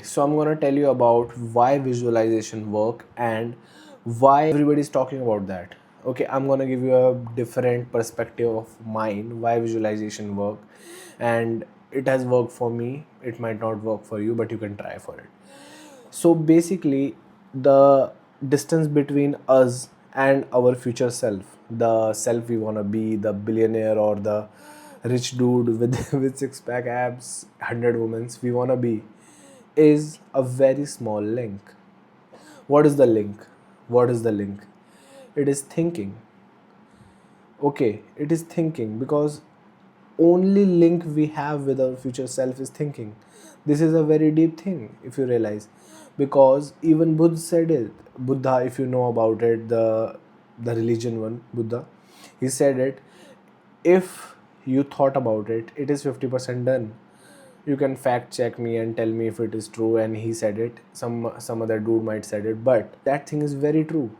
So I'm going to tell you about why visualization work and why everybody's talking about that. Okay, I'm going to give you a different perspective of mine why visualization work, and it has worked for me. It might not work for you, but you can try for it. So basically, the distance between us and our future self, the self we want to be, the billionaire or the rich dude with with six pack abs, 100 women we want to be, is a very small link. What is the link? What is the link? It is thinking. Okay, it is thinking because only link we have with our future self is thinking. This is a very deep thing if you realize, because even Buddha said it. Buddha, if you know about it, the religion one, Buddha, he said it. If you thought about it, it is 50% done. You can fact check me and tell me if it is true and he said it. Some other dude might said it, but that thing is very true.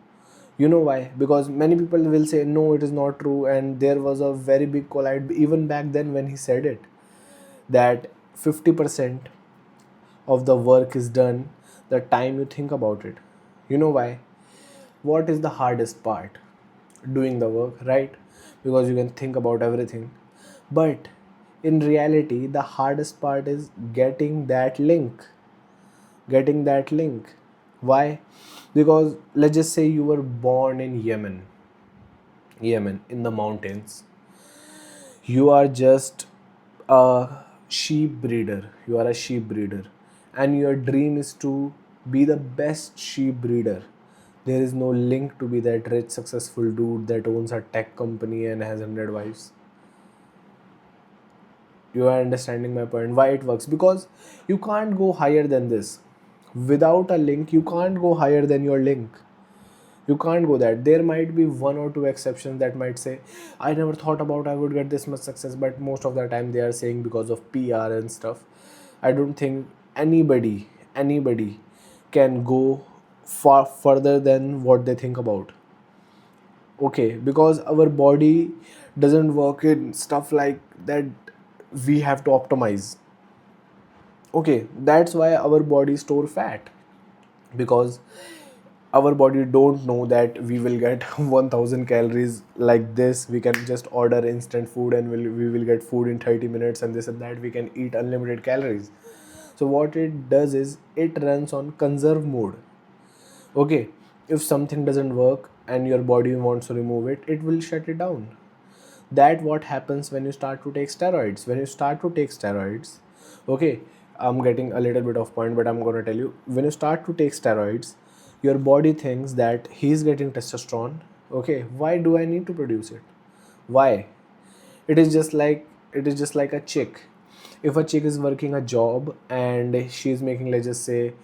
You know why? Because many people will say no, it is not true, and there was a very big collide even back then when he said it, that 50% of the work is done the time you think about it. You know why? What is the hardest part? Doing the work, right? Because you can think about everything. But in reality, the hardest part is getting that link. Getting that link. Why? Because let's just say you were born in Yemen, in the mountains. You are just a sheep breeder. You are a sheep breeder. And your dream is to be the best sheep breeder. There is no link to be that rich, successful dude that owns a tech company and has 100 wives. You are understanding my point. Why it works? Because you can't go higher than this. Without a link, you can't go higher than your link. You can't go that. There might be one or two exceptions that might say, I never thought about I would get this much success, but most of the time they are saying because of PR and stuff. I don't think anybody can go far further than what they think about. Okay, because our body doesn't work in stuff like that. We have to optimize. Okay, that's why our body store fat, because our body don't know that we will get 1000 calories like this. We can just order instant food and we will get food in 30 minutes, and this and that we can eat unlimited calories. So what it does is it runs on conserve mode. Okay, if something doesn't work and your body wants to remove it, it will shut it down. That what happens when you start to take steroids. When you start to take steroids, okay, I'm getting a little bit off point, but I'm going to tell you, when you start to take steroids, your body thinks that he's getting testosterone. Okay, why do I need to produce it? Why? It is just like a chick. If a chick is working a job and she's making, let's just say,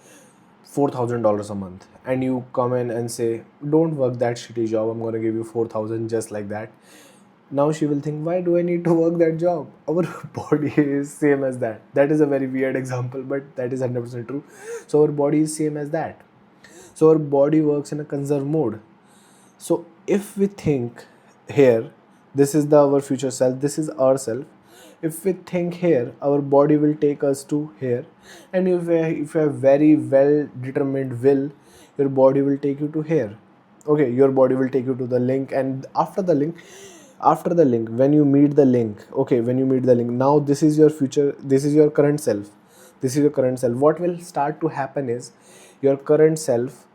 $4,000 a month, and you come in and say, don't work that shitty job, I'm going to give you 4,000 just like that. Now she will think, why do I need to work that job? Our body is same as that. That is a very weird example, but that is 100% true. So our body is same as that. So our body works in a conserve mode. So if we think here, this is the our future self, this is ourself. If we think here, our body will take us to here, and if you have very well determined will, your body will take you to here. Okay, your body will take you to the link, and after the link, when you meet the link, okay, when you meet the link, now this is your future, this is your current self, this is your current self. What will start to happen is your current self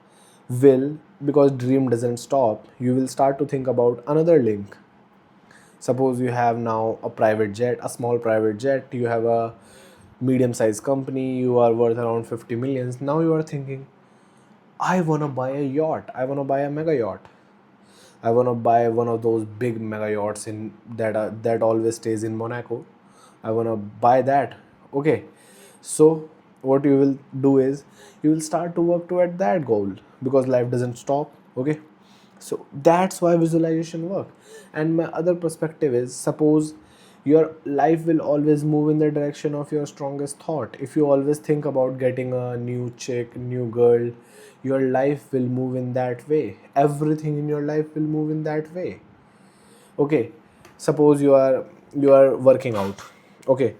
will, because dream doesn't stop, you will start to think about another link. Suppose you have now a private jet, a small private jet, you have a medium sized company, you are worth around 50 millions. Now you are thinking, I want to buy a yacht, I want to buy a mega yacht, I want to buy one of those big mega yachts in that always stays in Monaco. I want to buy that. Okay, so what you will do is you will start to work toward that goal, because life doesn't stop. Okay, so that's why visualization work. And my other perspective is, suppose your life will always move in the direction of your strongest thought. If you always think about getting a new chick, new girl, your life will move in that way. Everything in your life will move in that way. Okay, suppose you are working out. Okay,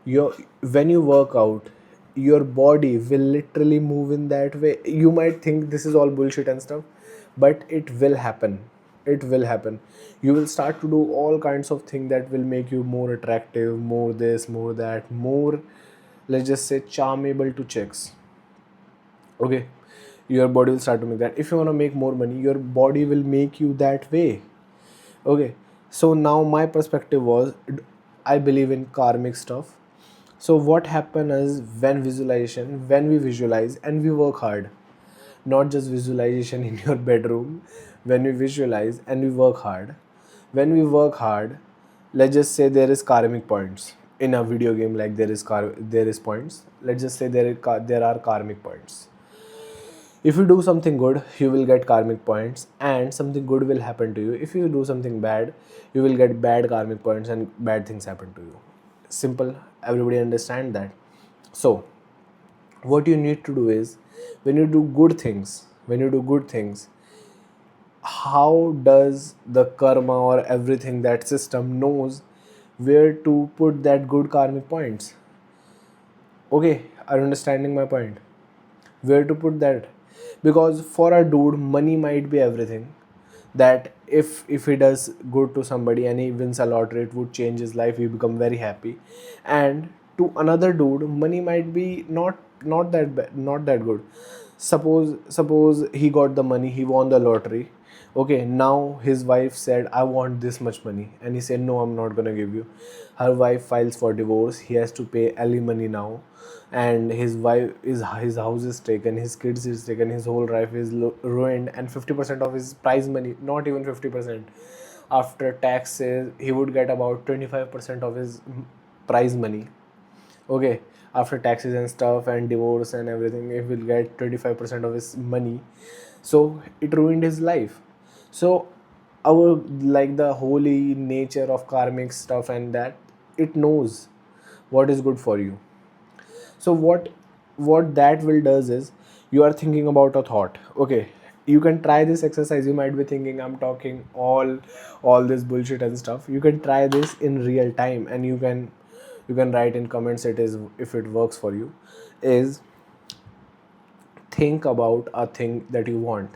you when you work out, your body will literally move in that way. You might think this is all bullshit and stuff, but it will happen. It will happen. You will start to do all kinds of things that will make you more attractive, more this, more that, more, let's just say, charmable to chicks. Okay, your body will start to make that. If you want to make more money, your body will make you that way. Okay, so now my perspective was, I believe in karmic stuff. So what happen is, when we visualize and we work hard, not just visualization in your bedroom, when we visualize and we work hard, when we work hard, let's just say there is karmic points in a video game, like there is points. Let's just say there are karmic points. If you do something good, you will get karmic points, and something good will happen to you. If you do something bad, you will get bad karmic points and bad things happen to you. Simple. Everybody understand that. So what you need to do is, when you do good things, how does the karma or everything, that system knows where to put that good karmic points? Okay, are you understanding my point? Where to put that? Because for a dude, money might be everything. That if he does good to somebody and he wins a lottery, it would change his life, he become very happy. And to another dude, money might be not that bad, not that good. Suppose he got the money, he won the lottery. Okay, now his wife said, I want this much money, and he said, no, I'm not gonna give you. Her wife files for divorce, he has to pay alimony now, and his house is taken, his kids is taken, his whole life is ruined, and 50% of his prize money, not even 50%, after taxes he would get about 25% of his prize money. Okay, after taxes and stuff and divorce and everything, he will get 25% of his money. So it ruined his life. So our, like, the holy nature of karmic stuff, and that it knows what is good for you. So what that will does is, you are thinking about a thought. Okay, you can try this exercise. You might be thinking I'm talking all this bullshit and stuff. You can try this in real time, and you can write in comments it is, if it works for you. Is, think about a thing that you want.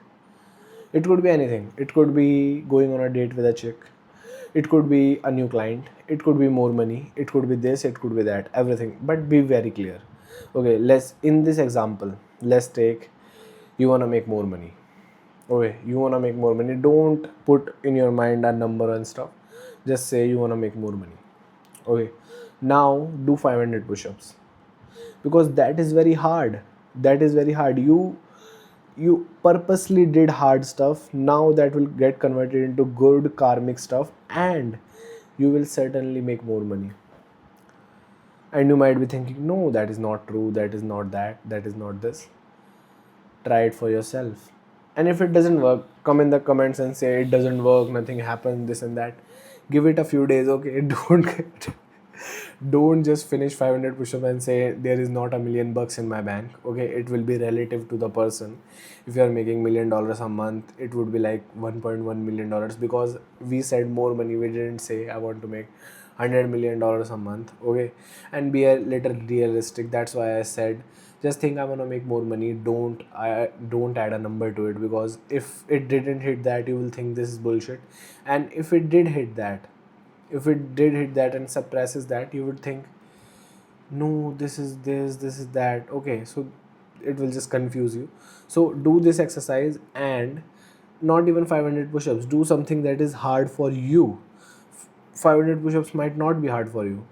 It could be anything. It could be going on a date with a chick. It could be a new client. It could be more money. It could be this. It could be that. Everything. But be very clear. Okay, in this example, let's take, you want to make more money. Okay, you want to make more money. Don't put in your mind a number and stuff. Just say you want to make more money. Okay, now do 500 push-ups, because that is very hard. That is very hard. You purposely did hard stuff. Now that will get converted into good karmic stuff, and you will certainly make more money. And you might be thinking, no, that is not true, that is not that, that is not this. Try it for yourself. And if it doesn't work, come in the comments and say it doesn't work, nothing happens, this and that. Give it a few days. Okay, don't just finish 500 push-ups and say there is not $1 million in my bank. Okay, it will be relative to the person. If you are making $1 million a month, it would be like $1.1 million, because we said more money. We didn't say I want to make $100 million a month. Okay, and be a little realistic. That's why I said, just think I want to make more money. Don't add a number to it, because if it didn't hit that, you will think this is bullshit. And if it did hit that and suppresses that, you would think, no, this is this, this is that. Okay, so it will just confuse you. So do this exercise, and not even 500 push-ups, do something that is hard for you. 500 push-ups might not be hard for you.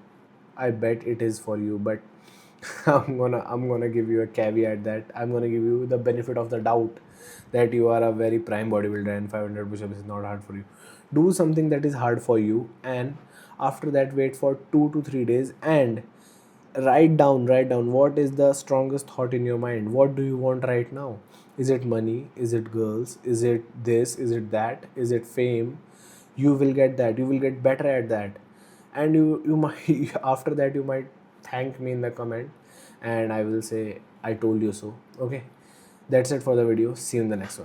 I bet it is for you, but I'm gonna give you a caveat, that I'm gonna give you the benefit of the doubt, that you are a very prime bodybuilder and 500 push-ups is not hard for you. Do something that is hard for you, and after that wait for 2 to 3 days, and write down what is the strongest thought in your mind. What do you want right now? Is it money? Is it girls? Is it this? Is it that? Is it fame? You will get that. You will get better at that, and you might after that you might thank me in the comment, and I will say I told you so. Okay, that's it for the video. See you in the next one.